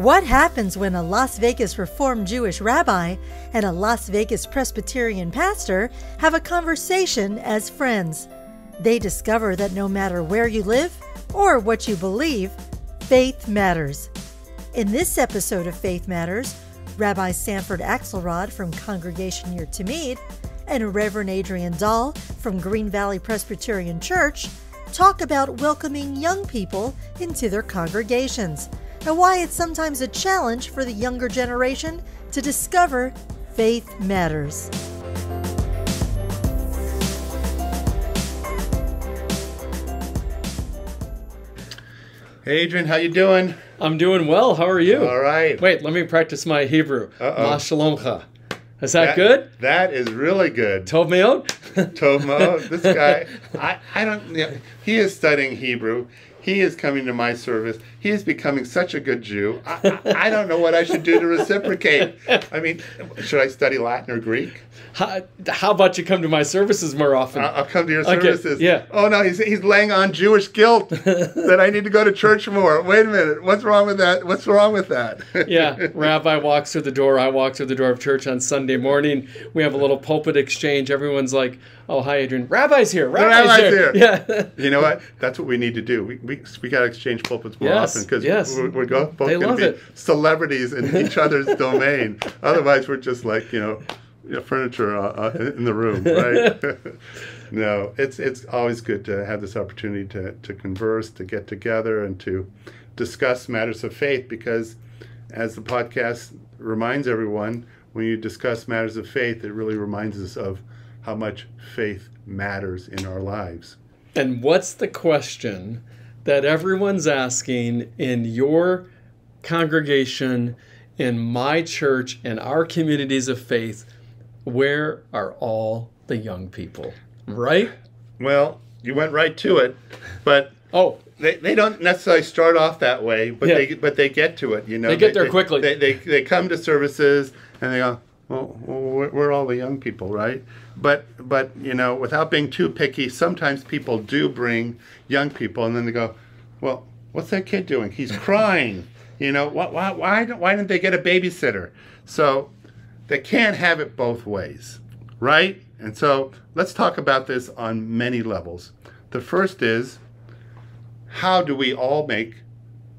What happens when a Las Vegas Reformed Jewish rabbi and a Las Vegas Presbyterian pastor have a conversation as friends? They discover that no matter where you live or what you believe, faith matters. In this episode of Faith Matters, Rabbi Sanford Akselrad from congregation near Tamid and Reverend Adrian from Green Valley Presbyterian Church talk about welcoming young people into their congregations and why it's sometimes a challenge for the younger generation to discover faith matters. Hey Adrian, how you doing? I'm doing well. How are you? All right. Wait, let me practice my Hebrew. Ma shalomcha. Is that good? That is really good. Tov meod? Tov meod. This guy, I don't, he is studying Hebrew. He is coming to my service. He is becoming such a good Jew. I don't know what I should do to reciprocate. I mean, should I study Latin or Greek? How about you come to my services more often? I'll come to your services. Okay, yeah. Oh, no, he's laying on Jewish guilt that I need to go to church more. Wait a minute. What's wrong with that? What's wrong with that? Yeah, Rabbi walks through the door. I walk through the door of church on Sunday morning. We have a little pulpit exchange. Everyone's like, oh, hi, Adrian. Rabbi's here. Rabbi's here. Yeah. You know what? That's what we need to do. We got to exchange pulpits more often because we're both going to be celebrities in each other's domain. Otherwise, we're just like, furniture in the room, right? No, it's always good to have this opportunity to converse, to get together, and to discuss matters of faith, because as the podcast reminds everyone, when you discuss matters of faith, it really reminds us of how much faith matters in our lives. And what's the question that everyone's asking in your congregation, in my church, in our communities of faith? Where are all the young people? Right? Well, you went right to it, but they don't necessarily start off that way, but they get to it. They get there quickly. They come to services and they go, well, we're all the young people, right? But without being too picky, sometimes people do bring young people, and then they go, well, what's that kid doing? He's crying. Why didn't they get a babysitter? So they can't have it both ways, right? And so let's talk about this on many levels. The first is, how do we all make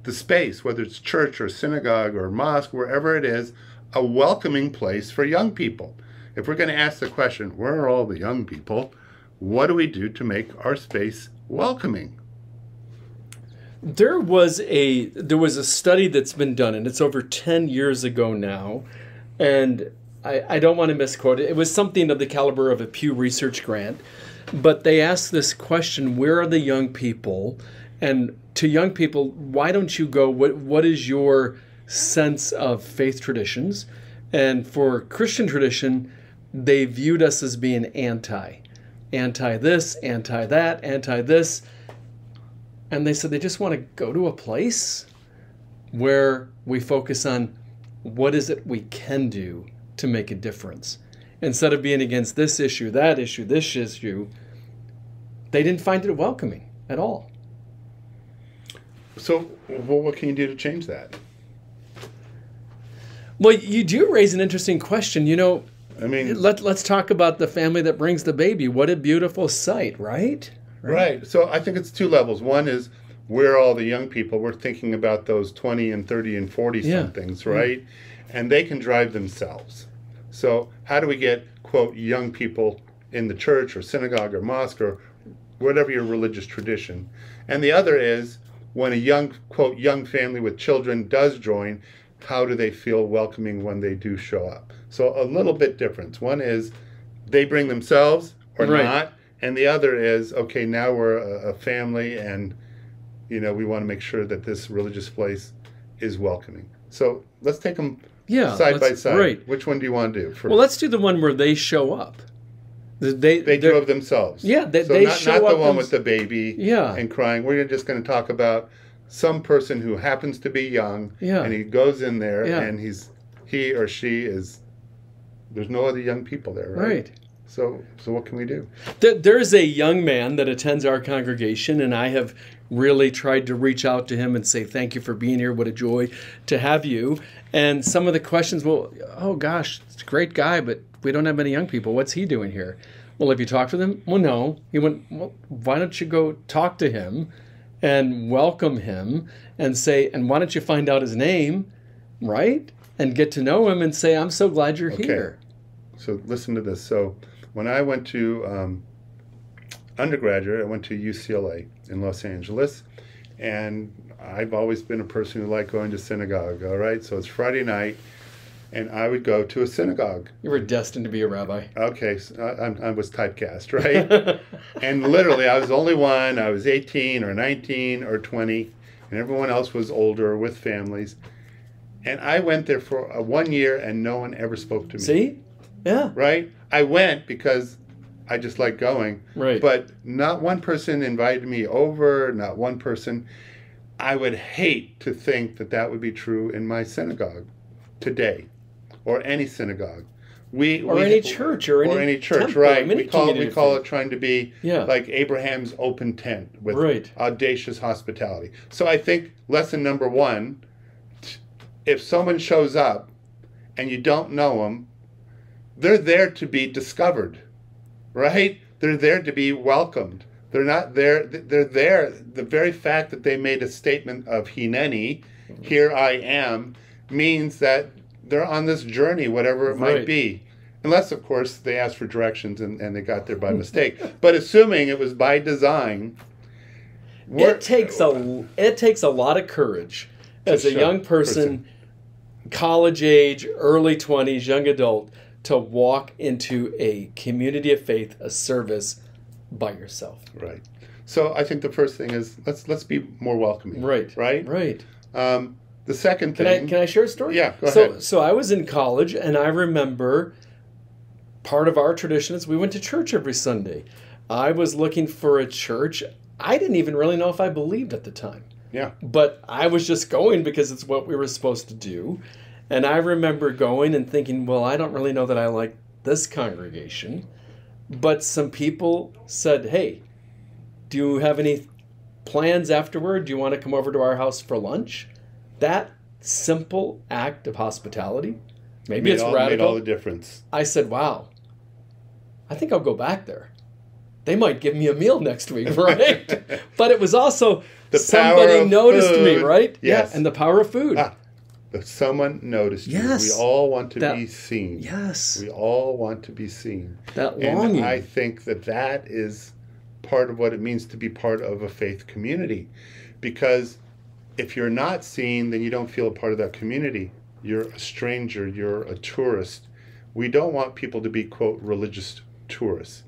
the space, whether it's church or synagogue or mosque, wherever it is, a welcoming place for young people? If we're going to ask the question, where are all the young people? What do we do to make our space welcoming? There was a study that's been done, and it's over 10 years ago now, and I don't want to misquote it. It was something of the caliber of a Pew Research grant, but they asked this question, where are the young people? And to young people, why don't you go, what is your sense of faith traditions? And for Christian tradition, they viewed us as being anti this, anti that, anti this. And they said they just want to go to a place where we focus on what is it we can do to make a difference. Instead of being against this issue, that issue, this issue, they didn't find it welcoming at all. So what can you do to change that? Well, you do raise an interesting question. Let's talk about the family that brings the baby. What a beautiful sight, right? Right. So I think it's two levels. One is, where are all the young people? We're thinking about those 20 and 30 and 40-somethings, right? And they can drive themselves. So how do we get, quote, young people in the church or synagogue or mosque or whatever your religious tradition? And the other is, when a young, quote, young family with children does join, how do they feel welcoming when they do show up? So a little bit different. One is they bring themselves or not. And the other is, okay, now we're a family and, we want to make sure that this religious place is welcoming. So let's take them side by side. Right. Which one do you want to do first? Well, let's do the one where they show up. They drove themselves. Yeah, they show up. Not the one with the baby and crying. We're just going to talk about some person who happens to be young, and he goes in there, and he or she is, there's no other young people there, right? So what can we do? There's a young man that attends our congregation, and I have really tried to reach out to him and say, thank you for being here. What a joy to have you. And some of the questions, well, oh gosh, it's a great guy, but we don't have many young people. What's he doing here? Well, have you talked to them? Well, no. He went, well, why don't you go talk to him and welcome him and say, and why don't you find out his name, right? And get to know him and say, I'm so glad you're here. So listen to this. So when I went to undergraduate, I went to UCLA in Los Angeles, and I've always been a person who liked going to synagogue, all right? So it's Friday night, and I would go to a synagogue. You were destined to be a rabbi. Okay, so I was typecast, right? And literally, I was the only one. I was 18 or 19 or 20, and everyone else was older with families. And I went there for 1 year, and no one ever spoke to me. See? Yeah. Right? I went because I just like going. Right. But not one person invited me over, not one person. I would hate to think that that would be true in my synagogue today, or any synagogue. Any church, or any church, temple, right? We call it trying to be yeah. like Abraham's open tent with right. audacious hospitality. So I think lesson number one, if someone shows up and you don't know them, they're there to be discovered, right? They're there to be welcomed. They're not there. They're there. The very fact that they made a statement of Hineni, here I am, means that they're on this journey, whatever it might be. Unless, of course, they asked for directions and they got there by mistake. But assuming it was by design, it takes a lot of courage as a young person, college age, early 20s, young adult, to walk into a community of faith, a service by yourself. Right. So I think the first thing is let's be more welcoming. Right. Right. Right. The second thing. Can I share a story? Yeah. Go ahead. So I was in college, and I remember part of our tradition is we went to church every Sunday. I was looking for a church. I didn't even really know if I believed at the time. Yeah. But I was just going because it's what we were supposed to do. And I remember going and thinking, well, I don't really know that I like this congregation. But some people said, hey, do you have any plans afterward? Do you want to come over to our house for lunch? That simple act of hospitality, maybe it's radical. Made all the difference. I said, wow, I think I'll go back there. They might give me a meal next week, right? But it was also somebody noticed me, right? Yes. Yeah, and the power of food. But someone noticed you. Yes. We all want to be seen. Yes. We all want to be seen. That longing. And I think that is part of what it means to be part of a faith community. Because if you're not seen, then you don't feel a part of that community. You're a stranger. You're a tourist. We don't want people to be, quote, religious tourists.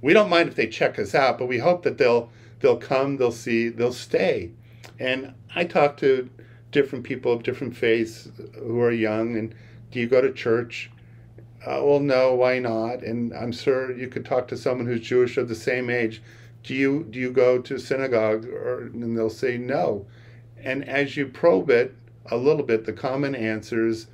We don't mind if they check us out, but we hope that they'll come, they'll see, they'll stay. And I talk to different people of different faiths who are young, and do you go to church? Well, no, why not? And I'm sure you could talk to someone who's Jewish of the same age. Do you go to synagogue? And they'll say no. And as you probe it a little bit, the common answers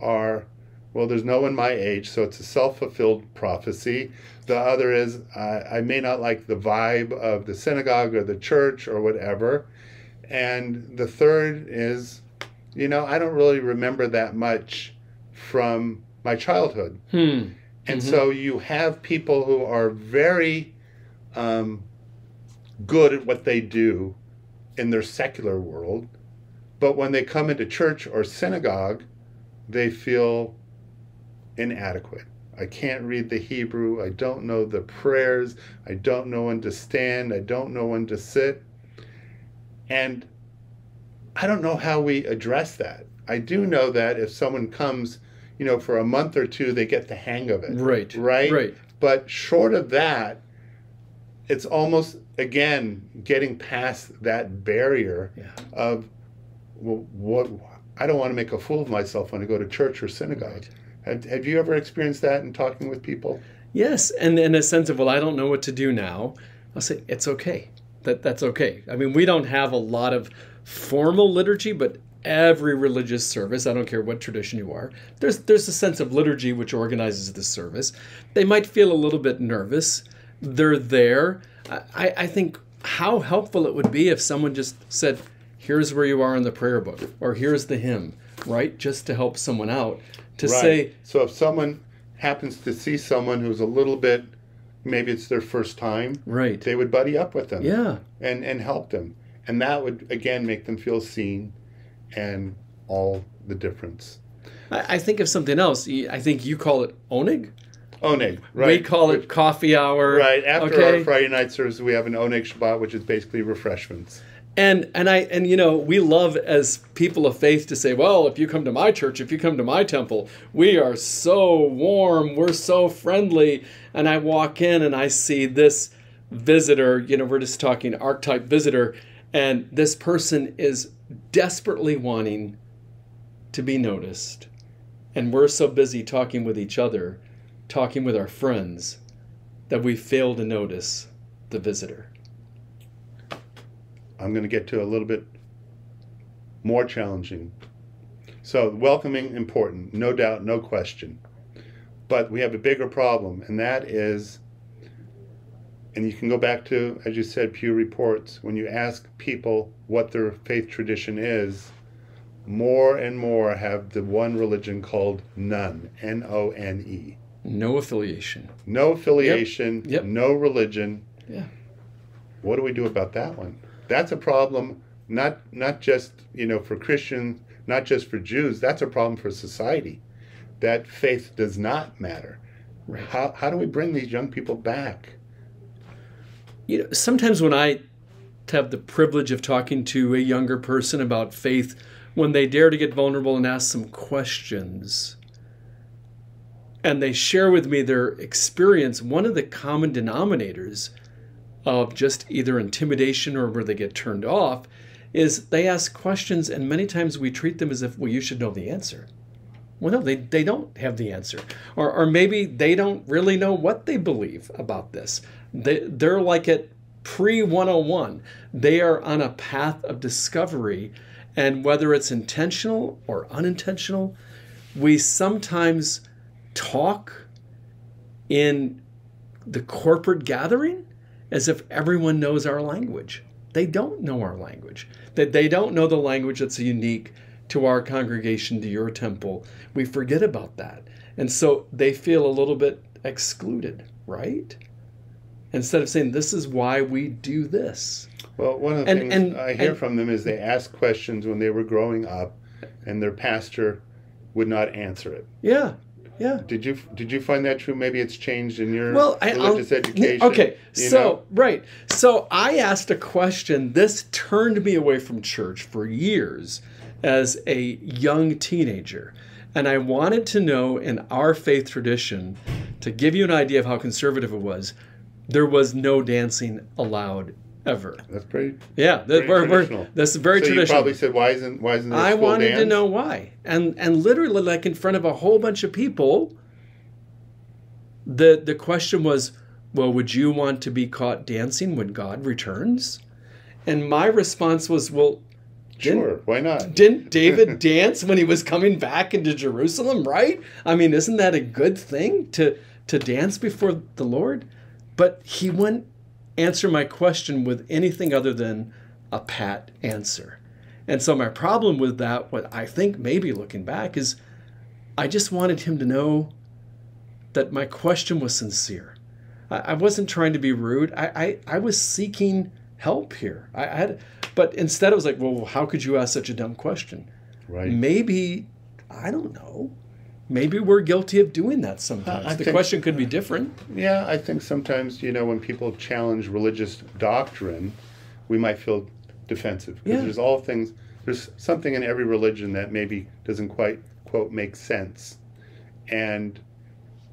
are, well, there's no one my age, so it's a self-fulfilled prophecy. The other is, I may not like the vibe of the synagogue or the church or whatever. And the third is, I don't really remember that much from my childhood. And so you have people who are very good at what they do in their secular world, but when they come into church or synagogue, they feel inadequate. I can't read the Hebrew. I don't know the prayers. I don't know when to stand. I don't know when to sit. And I don't know how we address that. I do know that if someone comes, for a month or two, they get the hang of it. Right. Right? But short of that, it's almost, again, getting past that barrier of, well, I don't want to make a fool of myself when I go to church or synagogue. Right. Have you ever experienced that in talking with people? Yes, and in a sense of, well, I don't know what to do now. I'll say, it's okay. That's okay. I mean, we don't have a lot of formal liturgy, but every religious service, I don't care what tradition you are, there's a sense of liturgy which organizes the service. They might feel a little bit nervous. They're there. I think how helpful it would be if someone just said, here's where you are in the prayer book, or here's the hymn, right? Just to help someone out. To say... So if someone happens to see someone who's a little bit, maybe it's their first time, right, they would buddy up with them, yeah, and help them. And that would, again, make them feel seen and all the difference. I think of something else. I think you call it oneg. Oneg, right. We call it coffee hour. Right. After our Friday night service, we have an oneg Shabbat, which is basically refreshments. And you know, we love as people of faith to say, well, if you come to my church, if you come to my temple, we are so warm, we're so friendly. And I walk in and I see this visitor, you know, we're just talking archetype visitor, and this person is desperately wanting to be noticed. And we're so busy talking with each other, talking with our friends, that we fail to notice the visitor. I'm going to get to a little bit more challenging. So welcoming, important, no doubt, no question. But we have a bigger problem, and that is, and you can go back to, as you said, Pew Reports, when you ask people what their faith tradition is, more and more have the one religion called none, N-O-N-E. No affiliation. No affiliation, Yep. No religion. Yeah. What do we do about that one? That's a problem, not just, you know, for Christians, not just for Jews. That's a problem for society. That faith does not matter. Right. How do we bring these young people back? You know, sometimes when I have the privilege of talking to a younger person about faith, when they dare to get vulnerable and ask some questions, and they share with me their experience, one of the common denominators of just either intimidation or where they get turned off is they ask questions, and many times we treat them as if, well, you should know the answer. Well, no, they don't have the answer. Or maybe they don't really know what they believe about this. They're like at pre-101. They are on a path of discovery, and whether it's intentional or unintentional, we sometimes talk in the corporate gathering as if everyone knows our language. They don't know our language. They don't know the language that's unique to our congregation, to your temple. We forget about that. And so they feel a little bit excluded, right? Instead of saying, this is why we do this. Well, one of the things I hear from them is they ask questions when they were growing up, and their pastor would not answer it. Yeah. Yeah. Did you find that true? Maybe it's changed in your religious education. Okay, right. So I asked a question. This turned me away from church for years as a young teenager. And I wanted to know, in our faith tradition, to give you an idea of how conservative it was, there was no dancing allowed ever. That's pretty. Yeah, that's very traditional. You probably said, why isn't this I wanted dance? to know why, and literally, like in front of a whole bunch of people, the question was, well, would you want to be caught dancing when God returns? And my response was, well, sure, why not? Didn't David dance when he was coming back into Jerusalem, right? I mean, isn't that a good thing to dance before the Lord? But he wouldn't answer my question with anything other than a pat answer. And so my problem with that, what I think maybe looking back, is I just wanted him to know that my question was sincere. I wasn't trying to be rude. I was seeking help here. But instead I was like, well, how could you ask such a dumb question? Right. Maybe, I don't know. Maybe we're guilty of doing that sometimes. The question could be different. Yeah, I think sometimes, when people challenge religious doctrine, we might feel defensive. Because there's something in every religion that maybe doesn't quite, quote, make sense. And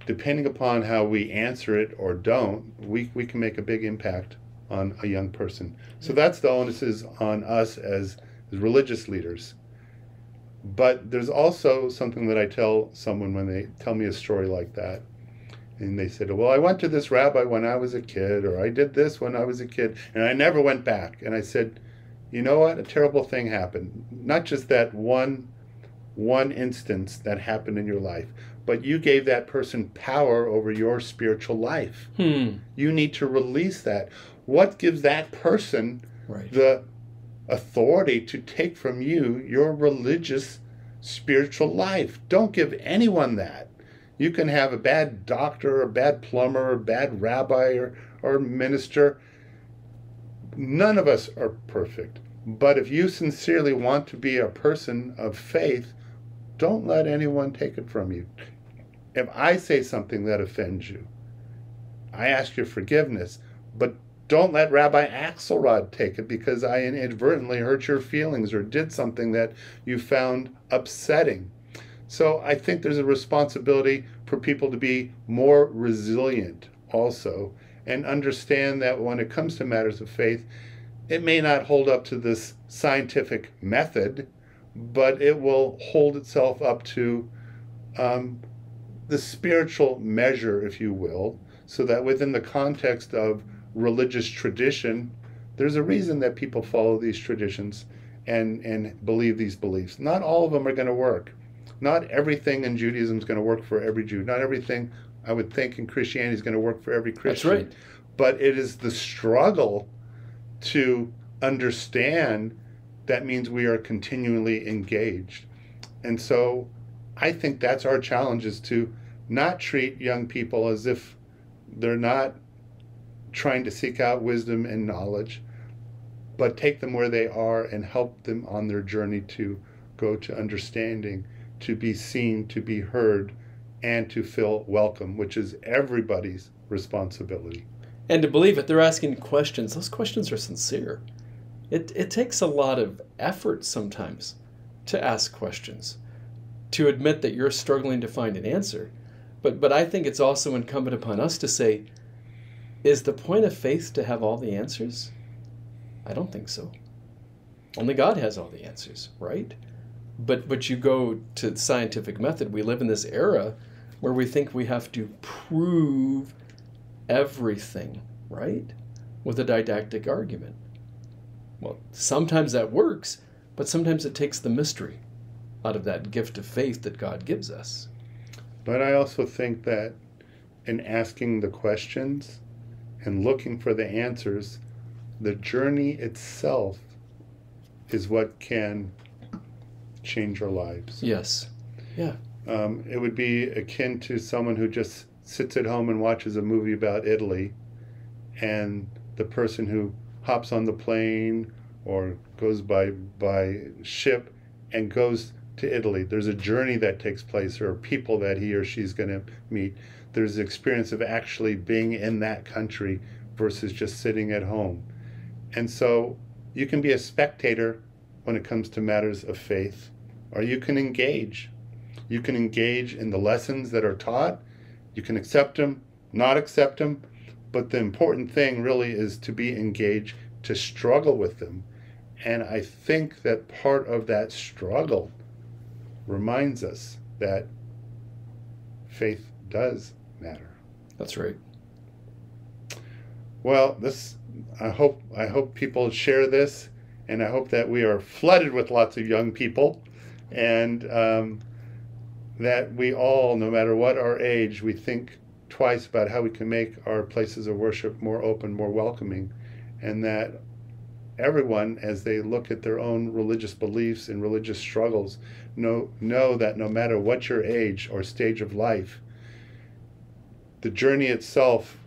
depending upon how we answer it or don't, we can make a big impact on a young person. So that's the onus is on us as religious leaders. But there's also something that I tell someone when they tell me a story like that. And they said, well, I went to this rabbi when I was a kid, or I did this when I was a kid, and I never went back. And I said, you know what, a terrible thing happened. Not just that one instance that happened in your life, but you gave that person power over your spiritual life. You need to release that. What gives that person the authority to take from you your religious spiritual life? Don't give anyone that. You can have a bad doctor or a bad plumber or a bad rabbi or minister. None of us are perfect. But if you sincerely want to be a person of faith, don't let anyone take it from you. If I say something that offends you, I ask your forgiveness, but don't let Rabbi Akselrad take it because I inadvertently hurt your feelings or did something that you found upsetting. So I think there's a responsibility for people to be more resilient also and understand that when it comes to matters of faith, it may not hold up to this scientific method, but it will hold itself up to the spiritual measure, if you will, so that within the context of religious tradition, there's a reason that people follow these traditions and believe these beliefs. Not all of them are going to work. Not everything in Judaism is going to work for every Jew. Not everything, I would think, in Christianity is going to work for every Christian. That's right. But it is the struggle to understand that means we are continually engaged. And so I think that's our challenge, is to not treat young people as if they're not trying to seek out wisdom and knowledge, but take them where they are and help them on their journey to go to understanding, to be seen, to be heard, and to feel welcome, which is everybody's responsibility. And to believe it, they're asking questions. Those questions are sincere. It takes a lot of effort sometimes to ask questions, to admit that you're struggling to find an answer. But I think it's also incumbent upon us to say, is the point of faith to have all the answers? I don't think so. Only God has all the answers, right? But you go to the scientific method. We live in this era where we think we have to prove everything, right? With a didactic argument. Well, sometimes that works, but sometimes it takes the mystery out of that gift of faith that God gives us. But I also think that in asking the questions and looking for the answers, the journey itself is what can change our lives. Yes. Yeah. It would be akin to someone who just sits at home and watches a movie about Italy, and the person who hops on the plane or goes by ship and goes to Italy. There's a journey that takes place. There are people that he or she's going to meet. There's the experience of actually being in that country versus just sitting at home. And so you can be a spectator when it comes to matters of faith, or you can engage. You can engage in the lessons that are taught. You can accept them, not accept them, but the important thing really is to be engaged, to struggle with them. And I think that part of that struggle reminds us that faith does matter. That's right. Well, I hope people share this, and I hope that we are flooded with lots of young people, and that we all, no matter what our age, we think twice about how we can make our places of worship more open, more welcoming, and that everyone, as they look at their own religious beliefs and religious struggles, know that no matter what your age or stage of life, the journey itself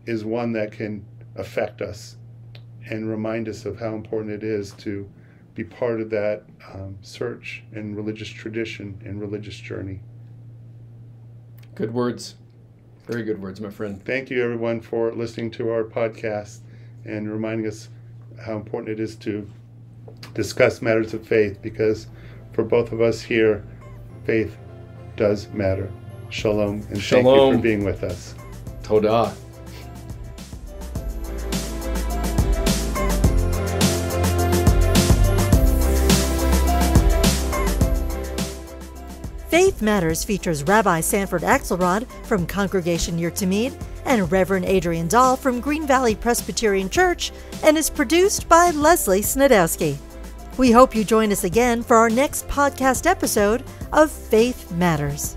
is one that can affect us and remind us of how important it is to be part of that search and religious tradition and religious journey. Good words. Very good words, my friend. Thank you, everyone, for listening to our podcast and reminding us how important it is to discuss matters of faith, because for both of us here, faith does matter. Shalom, and Shalom. Thank you for being with us. Todah. Faith Matters features Rabbi Sanford Akselrad from Congregation near Tamid and Reverend Adrian Dahl from Green Valley Presbyterian Church, and is produced by Leslie Snadowsky. We hope you join us again for our next podcast episode of Faith Matters.